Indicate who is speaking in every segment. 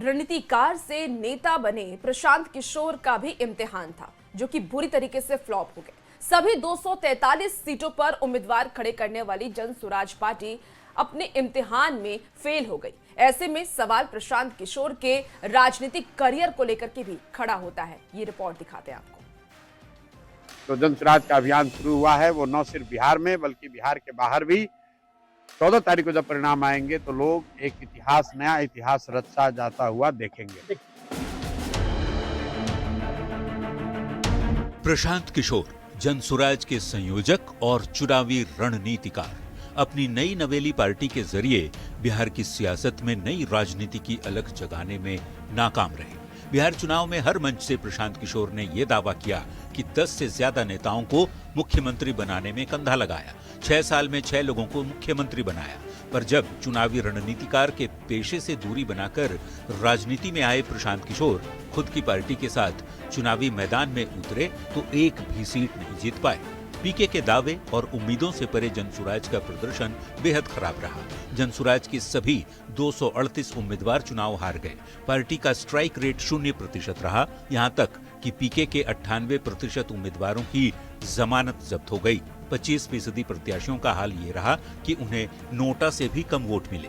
Speaker 1: रणनीतिकार से नेता बने प्रशांत किशोर का भी इम्तिहान था, जो कि बुरी तरीके से फ्लॉप हो गए। सभी 243 सीटों पर उम्मीदवार खड़े करने वाली जन स्वराज पार्टी अपने इम्तिहान में फेल हो गई। ऐसे में सवाल प्रशांत किशोर के राजनीतिक करियर को लेकर के भी खड़ा होता है। ये रिपोर्ट दिखाते हैं आपको।
Speaker 2: तो जन स्वराज का अभियान शुरू हुआ है, वो न सिर्फ बिहार में बल्कि बिहार के बाहर भी। 14 तारीख को जब परिणाम आएंगे तो लोग एक इतिहास, नया इतिहास रचा जाता हुआ देखेंगे।
Speaker 3: प्रशांत किशोर जन स्वराज के संयोजक और चुनावी रणनीतिकार अपनी नई नवेली पार्टी के जरिए बिहार की सियासत में नई राजनीति की अलख जगाने में नाकाम रहे। बिहार चुनाव में हर मंच से प्रशांत किशोर ने यह दावा किया कि 10 से ज्यादा नेताओं को मुख्यमंत्री बनाने में कंधा लगाया, 6 साल में 6 लोगों को मुख्यमंत्री बनाया। पर जब चुनावी रणनीतिकार के पेशे से दूरी बनाकर राजनीति में आए प्रशांत किशोर खुद की पार्टी के साथ चुनावी मैदान में उतरे तो एक भी सीट नहीं जीत पाए। पीके के दावे और उम्मीदों से परे जनसुराज का प्रदर्शन बेहद खराब रहा। जनसुराज के सभी 238 उम्मीदवार चुनाव हार गए। पार्टी का स्ट्राइक रेट 0% रहा, यहां तक कि पीके के 98% उम्मीदवारों की जमानत जब्त हो गई। 25% प्रत्याशियों का हाल ये रहा कि उन्हें नोटा से भी कम वोट मिले।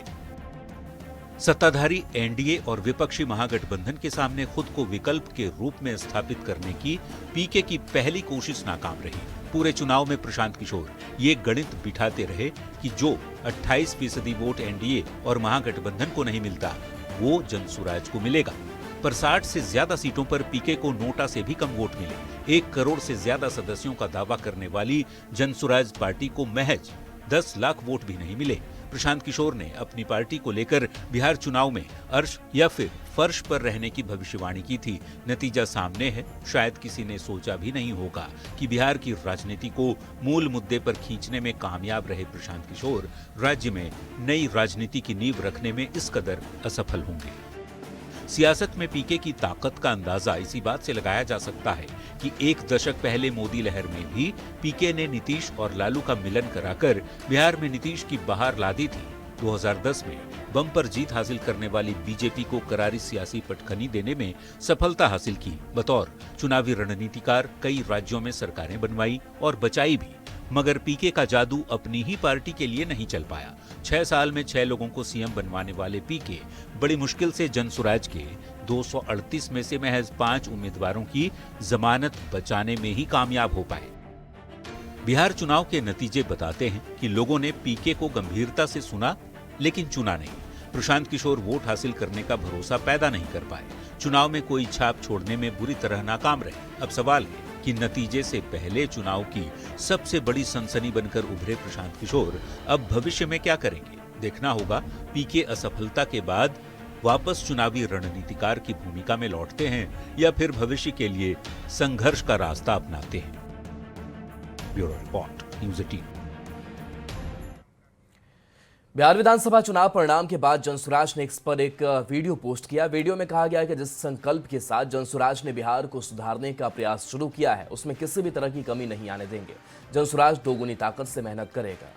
Speaker 3: सत्ताधारी एनडीए और विपक्षी महागठबंधन के सामने खुद को विकल्प के रूप में स्थापित करने की पीके की पहली कोशिश नाकाम रही। पूरे चुनाव में प्रशांत किशोर ये गणित बिठाते रहे कि जो 28% वोट एनडीए और महागठबंधन को नहीं मिलता वो जनसुराज को मिलेगा। पर 60 से ज्यादा सीटों पर पीके को नोटा से भी कम वोट मिले। 1 करोड़ से ज्यादा सदस्यों का दावा करने वाली जनसुराज पार्टी को महज 10 लाख वोट भी नहीं मिले। प्रशांत किशोर ने अपनी पार्टी को लेकर बिहार चुनाव में अर्श या फिर फर्श पर रहने की भविष्यवाणी की थी। नतीजा सामने है। शायद किसी ने सोचा भी नहीं होगा कि बिहार की राजनीति को मूल मुद्दे पर खींचने में कामयाब रहे प्रशांत किशोर राज्य में नई राजनीति की नींव रखने में इस कदर असफल होंगे। सियासत में पीके की ताकत का अंदाजा इसी बात से लगाया जा सकता है कि 1 दशक पहले मोदी लहर में भी पीके ने नीतीश और लालू का मिलन कराकर बिहार में नीतीश की बहार ला दी थी। 2010 में बम्पर जीत हासिल करने वाली बीजेपी को करारी सियासी पटखनी देने में सफलता हासिल की। बतौर चुनावी रणनीतिकार कई राज्यों में सरकारें बनवाई और बचाई भी, मगर पीके का जादू अपनी ही पार्टी के लिए नहीं चल पाया। 6 साल में 6 लोगों को सीएम बनवाने वाले पीके बड़ी मुश्किल से जनसुराज के 238 में से महज 5 उम्मीदवारों की जमानत बचाने में ही कामयाब हो पाए। बिहार चुनाव के नतीजे बताते हैं कि लोगों ने पीके को गंभीरता से सुना लेकिन चुना नहीं। प्रशांत किशोर वोट हासिल करने का भरोसा पैदा नहीं कर पाए। चुनाव में कोई छाप छोड़ने में बुरी तरह नाकाम रहे। अब सवाल है कि नतीजे से पहले चुनाव की सबसे बड़ी सनसनी बनकर उभरे प्रशांत किशोर अब भविष्य में क्या करेंगे। देखना होगा पीके असफलता के बाद वापस चुनावी रणनीतिकार की भूमिका में लौटते हैं या फिर भविष्य के लिए संघर्ष का रास्ता अपनाते हैं। Bureau report, news 18।
Speaker 4: बिहार विधानसभा चुनाव परिणाम के बाद जनसुराज ने इस पर एक वीडियो पोस्ट किया। वीडियो में कहा गया कि जिस संकल्प के साथ जनसुराज ने बिहार को सुधारने का प्रयास शुरू किया है उसमें किसी भी तरह की कमी नहीं आने देंगे। जनसुराज दोगुनी ताकत से मेहनत करेगा।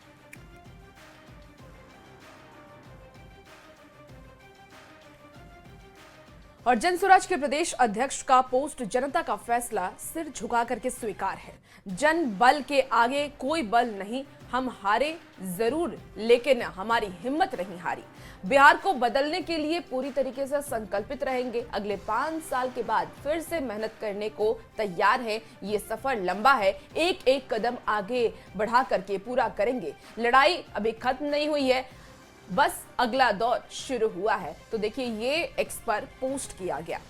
Speaker 1: और जनसुराज के प्रदेश अध्यक्ष का पोस्ट जनता का फैसला सिर झुका करके स्वीकार है। जन बल के आगे कोई बल नहीं, हम हारे जरूर लेकिन हमारी हिम्मत नहीं हारी। बिहार को बदलने के लिए पूरी तरीके से संकल्पित रहेंगे। अगले 5 साल के बाद फिर से मेहनत करने को तैयार है। ये सफर लंबा है, एक एक कदम आगे बढ़ा करके पूरा करेंगे। लड़ाई अभी खत्म नहीं हुई है, बस अगला दौर शुरू हुआ है। तो देखिए ये एक्स पर पोस्ट किया गया।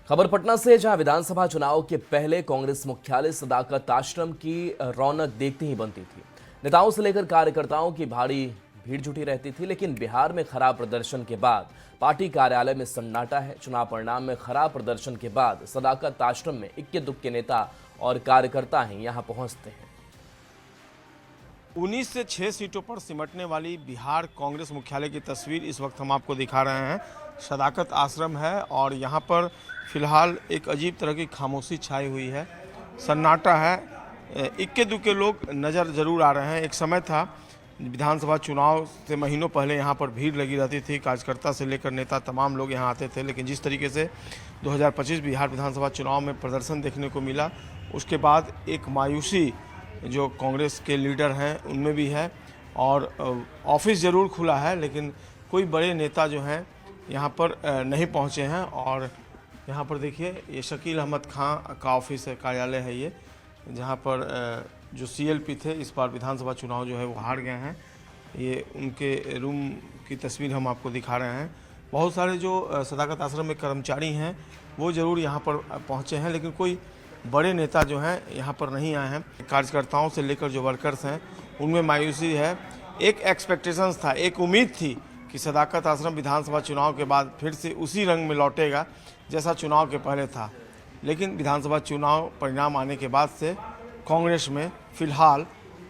Speaker 4: खबर पटना से, जहां विधानसभा चुनाव के पहले कांग्रेस मुख्यालय सदाकत आश्रम की रौनक देखते ही बनती थी। नेताओं से लेकर कार्यकर्ताओं की भारी भीड़ जुटी रहती थी, लेकिन बिहार में खराब प्रदर्शन के बाद पार्टी कार्यालय में सन्नाटा है। चुनाव परिणाम में खराब प्रदर्शन के बाद सदाकत आश्रम में इक्के दुक्के नेता और कार्यकर्ता ही यहां पहुंचते हैं।
Speaker 5: 19 से 6 सीटों पर सिमटने वाली बिहार कांग्रेस मुख्यालय की तस्वीर इस वक्त हम आपको दिखा रहे हैं। सदाकत आश्रम है और यहाँ पर फिलहाल एक अजीब तरह की खामोशी छाई हुई है, सन्नाटा है। इक्के दुक्के लोग नज़र जरूर आ रहे हैं। एक समय था विधानसभा चुनाव से महीनों पहले यहाँ पर भीड़ लगी रहती थी, कार्यकर्ता से लेकर नेता तमाम लोग यहाँ आते थे। लेकिन जिस तरीके से 2025 बिहार विधानसभा चुनाव में प्रदर्शन देखने को मिला, उसके बाद एक मायूसी जो कांग्रेस के लीडर हैं उनमें भी है। और ऑफिस ज़रूर खुला है, लेकिन कोई बड़े नेता जो हैं यहाँ पर नहीं पहुँचे हैं। और यहाँ पर देखिए, ये शकील अहमद खां का ऑफिस है, कार्यालय है ये, जहाँ पर जो CLP थे इस बार विधानसभा चुनाव जो है वो हार गए हैं। ये उनके रूम की तस्वीर हम आपको दिखा रहे हैं। बहुत सारे जो सदाकत आश्रम में कर्मचारी हैं वो ज़रूर यहाँ पर पहुँचे हैं, लेकिन कोई बड़े नेता जो हैं यहाँ पर नहीं आए हैं। कार्यकर्ताओं से लेकर जो वर्कर्स हैं उनमें मायूसी है। एक एक्सपेक्टेशंस था, एक उम्मीद थी कि सदाकत आश्रम विधानसभा चुनाव के बाद फिर से उसी रंग में लौटेगा जैसा चुनाव के पहले था। लेकिन विधानसभा चुनाव परिणाम आने के बाद से कांग्रेस में फिलहाल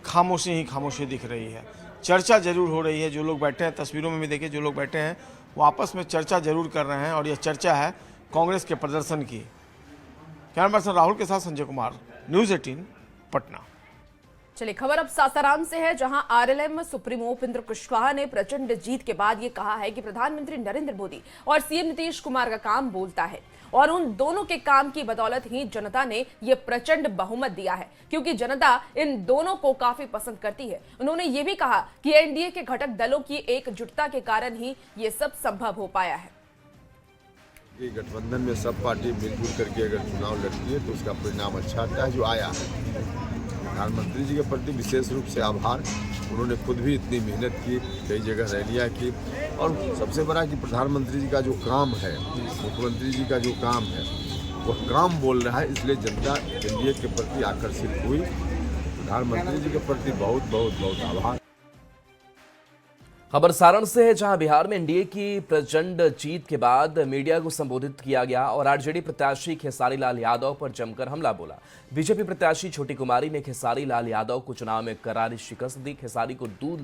Speaker 5: खामोशी ही खामोशी दिख रही है। चर्चा जरूर हो रही है, जो लोग बैठे हैं, तस्वीरों में भी देखिए, जो लोग बैठे हैं वो आपस में चर्चा जरूर कर रहे हैं, और यह चर्चा है कांग्रेस के प्रदर्शन की। कैमरा पर्सन राहुल के साथ संजय कुमार, न्यूज़ 18 पटना।
Speaker 1: चलिए, खबर अब सासाराम से है, जहां RLM सुप्रीमो उपेंद्र कुशवाहा ने प्रचंड जीत के बाद ये कहा है कि प्रधानमंत्री नरेंद्र मोदी और CM नीतीश कुमार का काम बोलता है, और उन दोनों के काम की बदौलत ही जनता ने ये प्रचंड बहुमत दिया है, क्योंकि जनता इन दोनों को काफी पसंद करती है। उन्होंने ये भी कहा कि NDA के घटक दलों की एकजुटता के कारण ही ये सब संभव हो पाया है।
Speaker 6: ये गठबंधन में सब पार्टी मिलजुल करके अगर चुनाव लड़ती है तो उसका परिणाम अच्छा आता है, जो आया है। प्रधानमंत्री जी के प्रति विशेष रूप से आभार। उन्होंने खुद भी इतनी मेहनत की, कई जगह रैलियाँ की, और सबसे बड़ा कि प्रधानमंत्री जी का जो काम है, मुख्यमंत्री जी का जो काम है, वह काम बोल रहा है, इसलिए जनता NDA के प्रति आकर्षित हुई। प्रधानमंत्री जी के प्रति बहुत बहुत बहुत आभार।
Speaker 4: खबर सारण से है, जहां बिहार में NDA की प्रचंड जीत के बाद मीडिया को संबोधित किया गया और RJD प्रत्याशी खेसारी लाल यादव पर जमकर हमला बोला। बीजेपी प्रत्याशी छोटी कुमारी ने खेसारी लाल यादव को चुनाव में करारी शिकस्त दी। खेसारी को दूध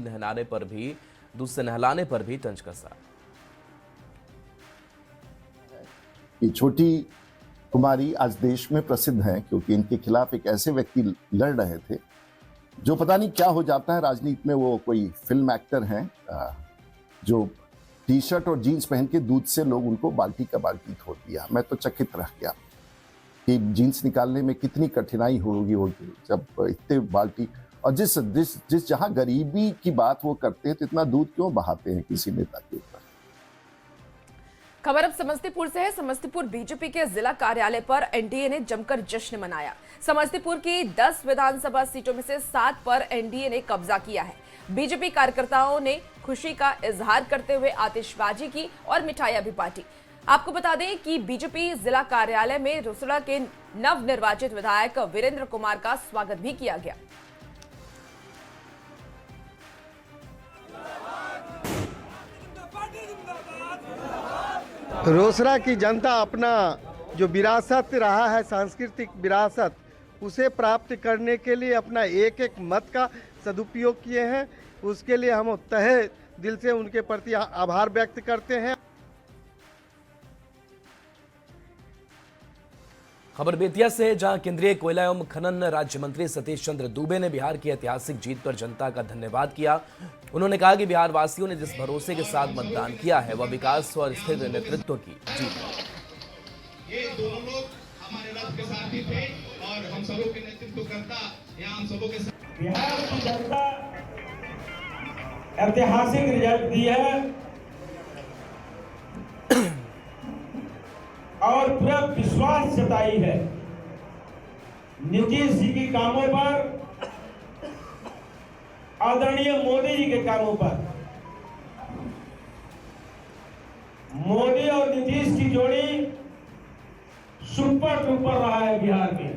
Speaker 4: से नहलाने पर भी तंज कसा।
Speaker 7: छोटी कुमारी आज देश में प्रसिद्ध हैं, क्योंकि इनके खिलाफ एक ऐसे व्यक्ति लड़ रहे थे जो पता नहीं क्या हो जाता है राजनीति में। वो कोई फिल्म एक्टर हैं जो टी-शर्ट और जीन्स पहन के दूध से लोग उनको बाल्टी का बाल्टी धो दिया। मैं तो चकित रह गया कि जीन्स निकालने में कितनी कठिनाई होगी जब इतने बाल्टी, और जिस जहां गरीबी की बात वो करते हैं तो इतना दूध क्यों बहाते हैं किसी नेता के ऊपर।
Speaker 1: खबर अब समस्तीपुर से है। समस्तीपुर बीजेपी के जिला कार्यालय पर NDA ने जमकर जश्न मनाया। समस्तीपुर की 10 विधानसभा सीटों में से 7 पर NDA ने कब्जा किया है। बीजेपी कार्यकर्ताओं ने खुशी का इजहार करते हुए आतिशबाजी की और मिठाइयां भी बांटी। आपको बता दें कि बीजेपी जिला कार्यालय में रोसड़ा के नवनिर्वाचित विधायक वीरेंद्र कुमार का स्वागत भी किया गया।
Speaker 8: रोसड़ा की जनता अपना जो विरासत रहा है, सांस्कृतिक विरासत, उसे प्राप्त करने के लिए अपना एक एक मत का सदुपयोग किए हैं। उसके लिए हम तहे दिल से उनके प्रति आभार व्यक्त करते हैं।
Speaker 4: खबर बेतिया से, जहां केंद्रीय कोयला एवं खनन राज्य मंत्री सतीश चंद्र दूबे ने बिहार की ऐतिहासिक जीत पर जनता का धन्यवाद किया। उन्होंने कहा कि बिहार वासियों ने जिस भरोसे के साथ मतदान किया है वह विकास और स्थिर नेतृत्व की जीत है।
Speaker 9: ये दोनों लोग हमारे रथ के साथी थे और हम सबों के नेतृत्व करता यहाँ हम सबों के साथ।
Speaker 10: बिहार की जनता ऐतिहासिक रिजल्ट दी है और पूरा विश्वास जताई है नीतीश जी के कामों पर, आदरणीय मोदी जी के कामों पर। मोदी और नीतीश की जोड़ी सुपर डुपर रहा है बिहार में।